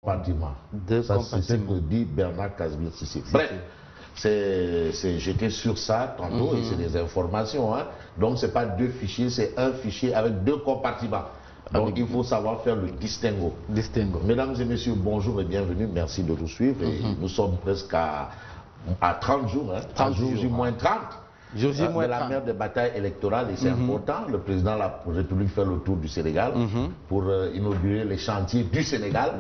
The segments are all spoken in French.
compartiments. Ça, c'est ce que dit Bernard Casimir Cissé. Bref, j'étais sur ça tantôt et c'est des informations. Hein. Donc, ce n'est pas 2 fichiers, c'est un fichier avec 2 compartiments. Donc, il faut savoir faire le distinguo. Mesdames et messieurs, bonjour et bienvenue. Merci de nous suivre. Et nous sommes presque à 30 jours, hein, 30 jours, J-30. De la mer des batailles électorales, et c'est important. Le président de la République fait le tour du Sénégal pour inaugurer les chantiers du Sénégal.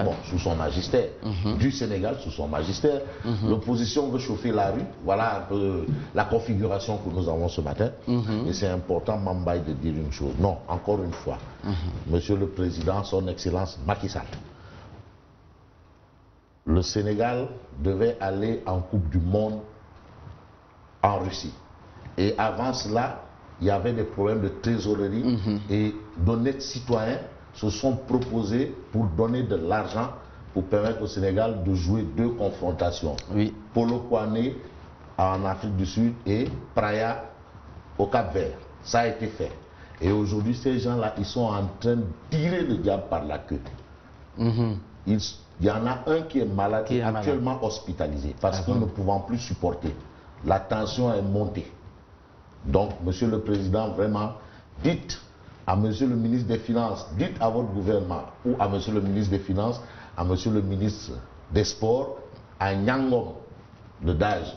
Bon, sous son magistère. Du Sénégal sous son magistère. L'opposition veut chauffer la rue. Voilà un peu la configuration que nous avons ce matin. Et c'est important, Mambaye, de dire une chose. Non, encore une fois, Monsieur le Président, son Excellence Macky Sall, le Sénégal devait aller en Coupe du Monde en Russie. Et avant cela, il y avait des problèmes de trésorerie et d'honnêtes citoyens se sont proposés pour donner de l'argent pour permettre au Sénégal de jouer 2 confrontations. Polo Kwane en Afrique du Sud et Praia au Cap-Vert. Ça a été fait. Et aujourd'hui, ces gens-là, ils sont en train de tirer le diable par la queue. Il y en a un qui est malade, qui est actuellement hospitalisé parce que nous ne pouvons plus supporter. La tension est montée. Donc, Monsieur le Président, vraiment, dites à Monsieur le ministre des Finances, dites à votre gouvernement, ou à Monsieur le ministre des Finances, à Monsieur le ministre des Sports, à Nyangom, le DAGE,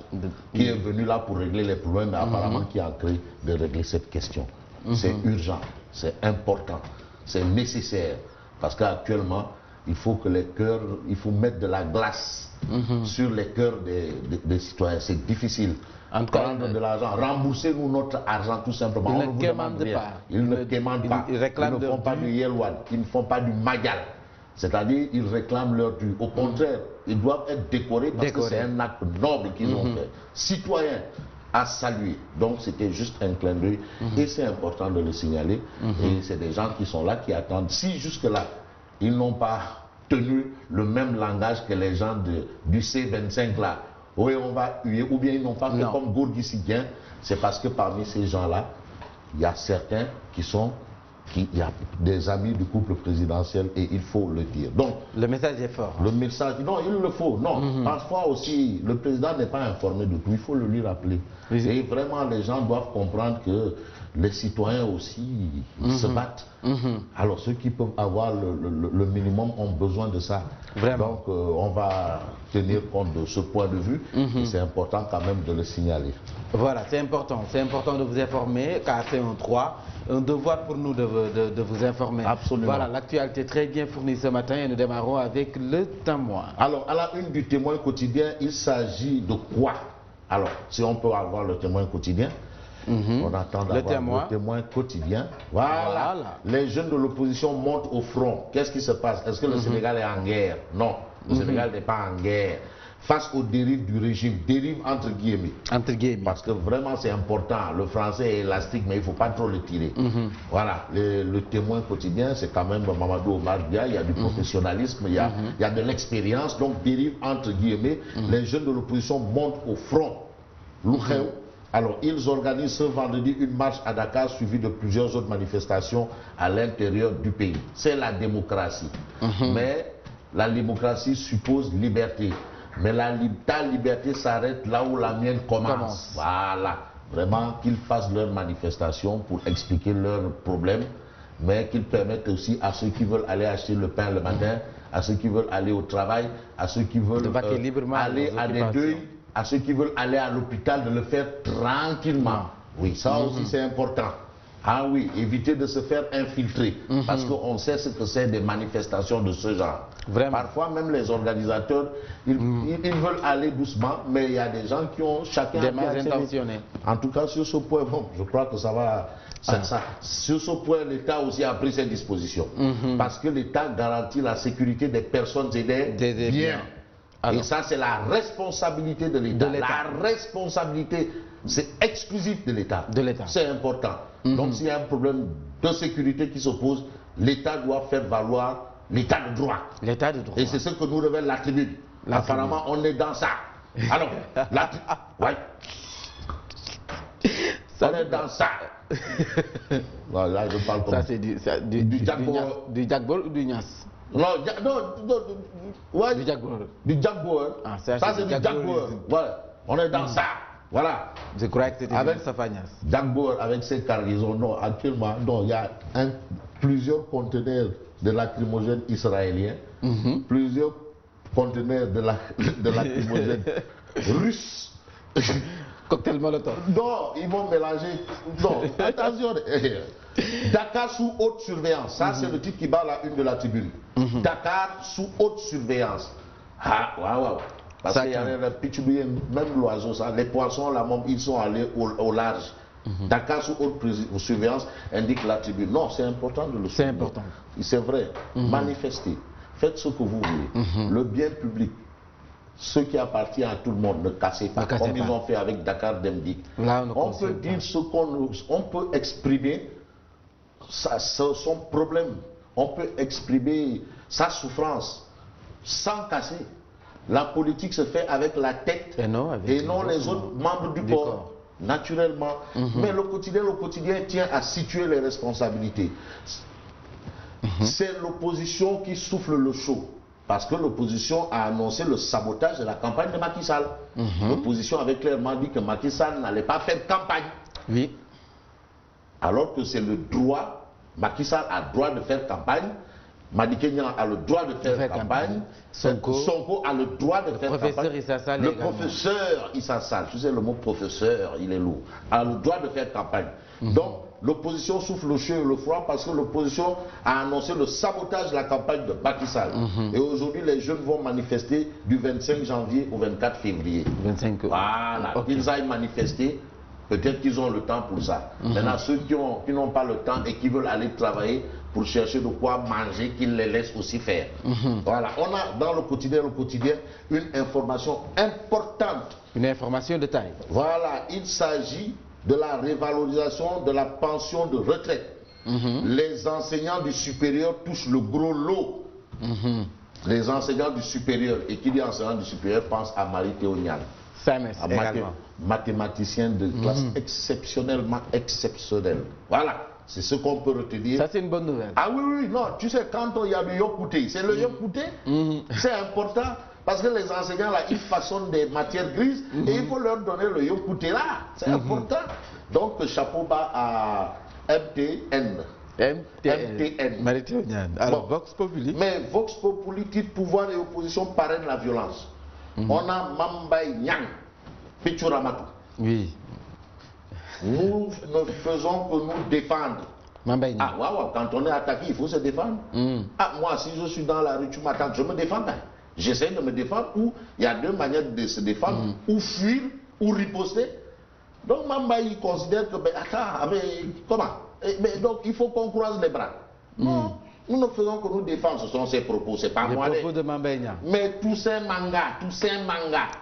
qui est venu là pour régler les problèmes, mais apparemment qui a créé de régler cette question. C'est urgent, c'est important, c'est nécessaire, parce qu'actuellement, il faut que les cœurs, il faut mettre de la glace sur les cœurs des citoyens. C'est difficile. Prendre de l'argent, rembourser-nous notre argent tout simplement. Ils ne quémandent pas. Ils ne quémandent pas. Ils ne font pas du Yelwan, ils ne font pas du Magal. C'est-à-dire, ils réclament leur dû. Au contraire, ils doivent être décorés parce que c'est un acte noble qu'ils ont fait. Citoyens à saluer. Donc, c'était juste un clin d'œil. Et c'est important de le signaler. Et c'est des gens qui sont là, qui attendent. Si jusque-là, ils n'ont pas tenu le même langage que les gens du C25 là. Oui, on va huer, ou bien ils n'ont pas fait comme Gorgui Sidien. C'est parce que parmi ces gens-là, il y a certains il y a des amis du couple présidentiel et il faut le dire. Donc, le message est fort. Le message, non, il le faut. Non, parfois aussi, le président n'est pas informé de tout. Il faut le lui rappeler. Et vraiment, les gens doivent comprendre que les citoyens aussi se battent. Alors, ceux qui peuvent avoir le minimum ont besoin de ça. Vraiment. Donc, on va tenir compte de ce point de vue. Et c'est important quand même de le signaler. Voilà, c'est important. C'est important de vous informer, car c'est un devoir pour nous de vous informer. Absolument. Voilà, l'actualité très bien fournie ce matin et nous démarrons avec le Témoin. Alors, à la une du Témoin quotidien, il s'agit de quoi? Alors, si on peut avoir le Témoin quotidien, on attend d'avoir le Témoin quotidien. Voilà. Les jeunes de l'opposition montent au front. Qu'est-ce qui se passe? Est-ce que le Sénégal est en guerre? Non, le Sénégal n'est pas en guerre. Face aux dérives du régime, dérives entre guillemets. Parce que vraiment c'est important. Le français est élastique, mais il ne faut pas trop le tirer. Voilà, le Témoin quotidien, c'est quand même Mamadou Omar Dia, il y a du professionnalisme, il y a de l'expérience. Donc dérive entre guillemets, les jeunes de l'opposition montent au front. Alors, ils organisent ce vendredi une marche à Dakar suivie de plusieurs autres manifestations à l'intérieur du pays. C'est la démocratie. Mais la démocratie suppose liberté. Mais ta liberté s'arrête là où la mienne commence. Voilà. Vraiment qu'ils fassent leur manifestation pour expliquer leurs problèmes, mais qu'ils permettent aussi à ceux qui veulent aller acheter le pain le matin, à ceux qui veulent aller au travail, à ceux qui veulent aller à des deuils, à ceux qui veulent aller à l'hôpital, de le faire tranquillement. Oui, ça aussi c'est important. Ah oui, éviter de se faire infiltrer, parce qu'on sait ce que c'est des manifestations de ce genre. Vraiment. Parfois même les organisateurs, ils veulent aller doucement, mais il y a des gens qui ont chacun des mal intentionnés. En tout cas, sur ce point, bon, je crois que ça va... Sur ce point, l'État aussi a pris ses dispositions. Parce que l'État garantit la sécurité des personnes et des biens. Alors, et ça, c'est la responsabilité de l'État. La responsabilité, c'est exclusif de l'État. C'est important. Donc, s'il y a un problème de sécurité qui se pose, l'État doit faire valoir l'état de droit. Et c'est ce que nous révèle la tribune. Apparemment, on est dans ça. Alors, ouais. On est dans ça. Là, je parle comme ça. C'est du Jagbol ou du Nias? Non, ouais, du Jaguar. Du Jaguar. Ah, ça c'est du Jaguar. Voilà. On est dans ça. Voilà. Je croyais que c'était avec Safagnas. Jaguar avec ses cargaisons. Non, actuellement, non, il y a plusieurs conteneurs de lacrymogènes israéliens, plusieurs conteneurs de lacrymogènes russes. Cocktail Molotov. Non, ils vont mélanger. Non, attention. Dakar sous haute surveillance. Ça, c'est le titre qui bat la une de la tribune. Dakar sous haute surveillance. Ah, waouh. Parce qu'il y a le pitchoubien, même l'oiseau, les poissons, là, ils sont allés au large. Dakar sous haute surveillance indique la tribune. Non, c'est important de le souligner. C'est important. C'est vrai. Manifestez. Faites ce que vous voulez. Le bien public, ce qui appartient à tout le monde, ne cassez pas. Comme ils ont fait avec Dakar Demdik. On peut dire ce on peut exprimer son problème. On peut exprimer sa souffrance sans casser. La politique se fait avec la tête et non les autres membres du corps. Naturellement. Mais le quotidien tient à situer les responsabilités. C'est l'opposition qui souffle le chaud. Parce que l'opposition a annoncé le sabotage de la campagne de Macky Sall. L'opposition avait clairement dit que Macky Sall n'allait pas faire campagne. Oui. Alors que c'est le droit, Macky Sall a le droit de faire campagne, Madické Niang a le droit de faire campagne, Sonko a le droit de faire campagne. Le professeur Issa Sall, tu sais le mot professeur, il est lourd, a le droit de faire campagne. Donc l'opposition souffle le chaud et le froid parce que l'opposition a annoncé le sabotage de la campagne de Macky Sall. Et aujourd'hui, les jeunes vont manifester du 25 janvier au 24 février. 25. Voilà, qu'ils aillent manifester. Peut-être qu'ils ont le temps pour ça. Maintenant, ceux qui n'ont pas le temps et qui veulent aller travailler pour chercher de quoi manger, qu'ils les laissent aussi faire. Voilà, on a dans le quotidien, une information importante. Une information de taille. Voilà, il s'agit de la révalorisation de la pension de retraite. Les enseignants du supérieur touchent le gros lot. Les enseignants du supérieur, et qui dit enseignant du supérieur pense à Marie-Théo Niang. Mathématicien de classe exceptionnellement exceptionnelle. Voilà, c'est ce qu'on peut retenir. Ça, c'est une bonne nouvelle. Ah oui, non, tu sais, quand il y a le yokouté, c'est le yokouté, c'est important, parce que les enseignants, là, ils façonnent des matières grises, et il faut leur donner le yokouté là, c'est important. Donc, chapeau bas à MTN. Marie-Théo Niang. Alors, Vox Populi. Mais Vox Populi, titre pouvoir et opposition parrainent la violence. On a Mambay Niang, Pichuramatou. Oui. Nous ne faisons que nous défendre. Mambay Niang. Ah, waouh, quand on est attaqué, il faut se défendre. Ah, moi, si je suis dans la rue, tu m'attaques, je me défends pas. J'essaie de me défendre, ou il y a deux manières de se défendre, ou fuir, ou riposter. Donc, Mambay, il considère que, ben, attends, mais comment? Mais donc, il faut qu'on croise les bras. Non. Nous ne faisons que nous défendre, ce sont ses propos, c'est pas moi. Les propos de Mambay Niang. Mais Toussaint Manga.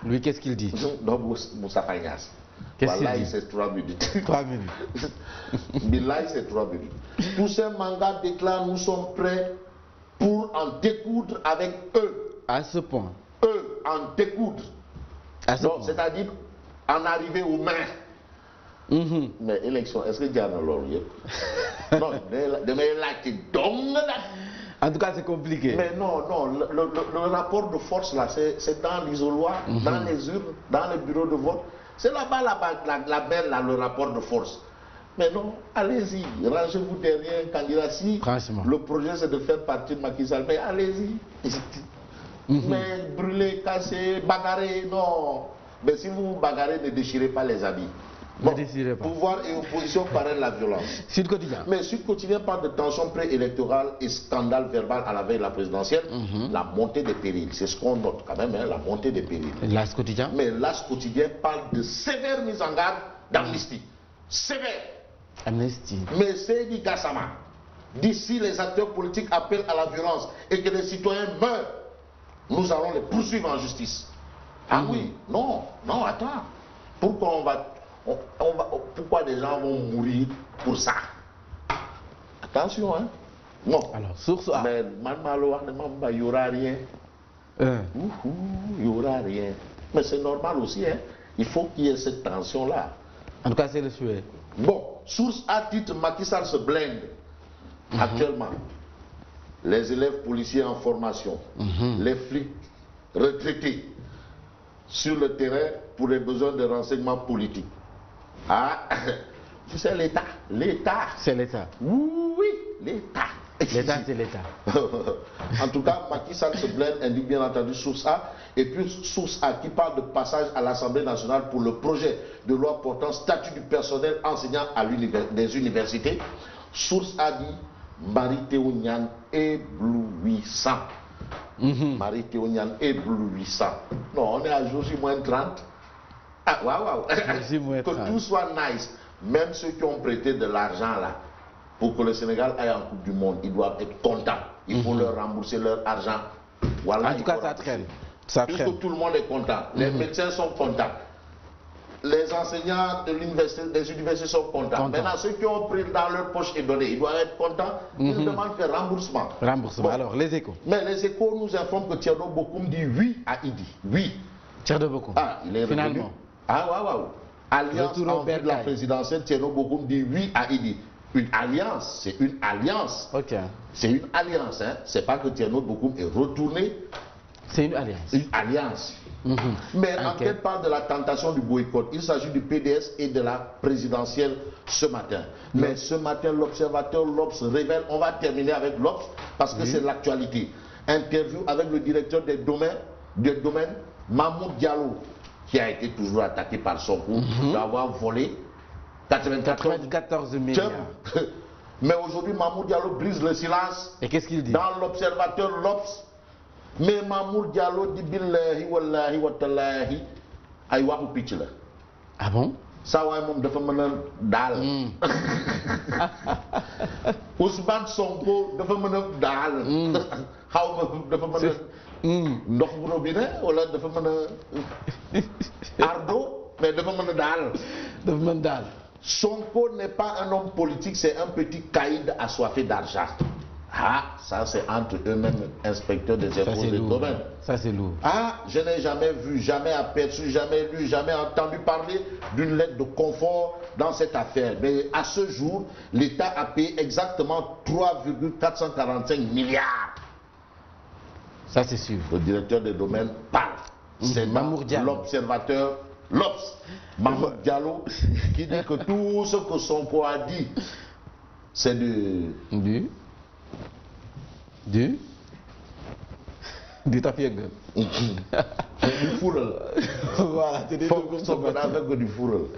Lui, qu'est-ce qu'il dit? Non, Moussa Fayas. Qu'est-ce qu'il dit? C'est 3 minutes. 3 minutes. Billahi, c'est 3 minutes. Toussaint Manga déclare: nous sommes prêts pour en découdre avec eux. À ce point. Eux, en découdre. C'est-à-dire en arriver aux mains. Mais élection, est-ce que Diane l'a non, en tout cas, c'est compliqué. Mais non, le rapport de force là, c'est dans l'isoloir, dans les urnes, dans les bureaux de vote. C'est là-bas la belle, là, le rapport de force. Mais non, allez-y, rangez-vous derrière un candidat. Si le projet c'est de faire partie de Macky Sall, mais allez-y. Mais brûler, casser, bagarrer, non. Mais si vous vous bagarrez, ne déchirez pas les habits. Bon, pouvoir et opposition parrainent la violence. Sud Quotidien. Mais Sud Quotidien parle de tension préélectorale et scandale verbal à la veille de la présidentielle. La montée des périls, c'est ce qu'on note quand même, hein, la montée des périls. L'As Quotidien. Mais l'As Quotidien parle de sévère mise en garde d'amnistie. Sévère. Amnistie. Mais c'est dit Gassama. D'ici les acteurs politiques appellent à la violence et que les citoyens meurent, nous allons les poursuivre en justice. Ah oui, non, attends. Pourquoi des gens vont mourir pour ça? Attention, hein. Non. Alors, source A. Mais il n'y aura rien. Il n'y aura rien. Mais c'est normal aussi, hein. Il faut qu'il y ait cette tension-là. En tout cas, c'est le souhait. Bon, source A titre: Macky Sall se blinde actuellement. les élèves policiers en formation, les flics retraités sur le terrain pour les besoins de renseignement politique. Ah, c'est l'État. L'État. C'est l'État. Oui, l'État. L'État, c'est l'État. En tout cas, Macky Sall se blâme, indique bien entendu source A, et puis source A qui parle de passage à l'Assemblée nationale pour le projet de loi portant statut du personnel enseignant à des universités. Source A dit Mary-Théo Niane éblouissant. Mary-Théo Niane éblouissant. Non, on est à J-30. Ah, waouh, que tout soit nice. Même ceux qui ont prêté de l'argent là, pour que le Sénégal aille en Coupe du Monde, ils doivent être contents. Il faut leur rembourser leur argent. Voilà, en tout cas, ça traîne. Ça traîne. Puisque tout le monde est content. Les médecins sont contents. Les enseignants de l'université, des universités sont contents. Maintenant, ceux qui ont pris dans leur poche et donné, ils doivent être contents. Ils demandent faire remboursement. Remboursement. Bon. Alors, les échos. Mais les échos nous informent que Thierno Bokoum dit oui à Idi. Oui. Thierno Bokoum. Ah, il est finalement. Revenu. Ah, waouh. Alliance en vue de la présidentielle, Thierno Bokoum dit oui à Idi. Une alliance, c'est une alliance. Ok. C'est une alliance, hein. C'est pas que Thierno Bokoum est retourné. C'est une alliance. Une alliance. Mais l'enquête parle de la tentation du boycott. Il s'agit du PDS et de la présidentielle ce matin. Mais ce matin, l'observateur l'Obs révèle, on va terminer avec l'Obs parce que c'est l'actualité. Interview avec le directeur des domaines, Mahmoud Diallo, qui a été toujours attaqué par son coup d'avoir volé 94 milliards. Mais aujourd'hui, Mahmoud Diallo brise le silence. Et qu'est-ce qu'il dit? Dans l'observateur l'Obs. Mais Mahmoud Diallo dit billahi wallahi wa tallahi ay waxu picc la. Ah bon? Saa waay moom dafa mën a daal. Ousmane Sonko dafa mën a daal. Xaw ma dafa mën a ndox bu robinet wala dafa mën a ardo mais dafa mën a daal. Dafa mën daal. Sonko n'est pas un homme politique, c'est un petit caïd assoiffé d'argent. Ah, ça c'est entre eux-mêmes, inspecteurs des impôts et des domaines. Ça c'est lourd. Ah, je n'ai jamais vu, jamais aperçu, jamais lu, jamais entendu parler d'une lettre de confort dans cette affaire. Mais à ce jour, l'État a payé exactement 3,445 milliards. Ça c'est sûr. Le directeur des domaines parle. C'est l'observateur, l'Obs, Mahmoud Diallo, qui dit que tout ce que Sonko a dit, c'est du tapis gueule. Du fourreau. Voilà, c'est des du fourreau.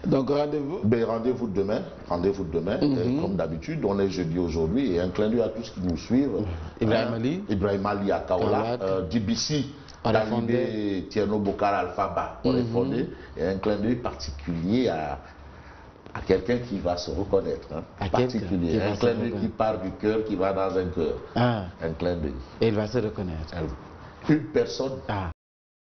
Donc rendez-vous. Ben, rendez-vous demain. Rendez-vous demain. Comme d'habitude, on est jeudi aujourd'hui et un clin d'œil à tous qui nous suivent. Ibrahim Ali à Kaola, DBC, Talibé, Tierno Bokar Alphaba, on est fondé. Et un clin d'œil particulier à quelqu'un qui va se reconnaître, hein, particulier, un clin d'œil qui part du cœur, qui va dans un cœur, un clin d'œil. Et il va se reconnaître. Une personne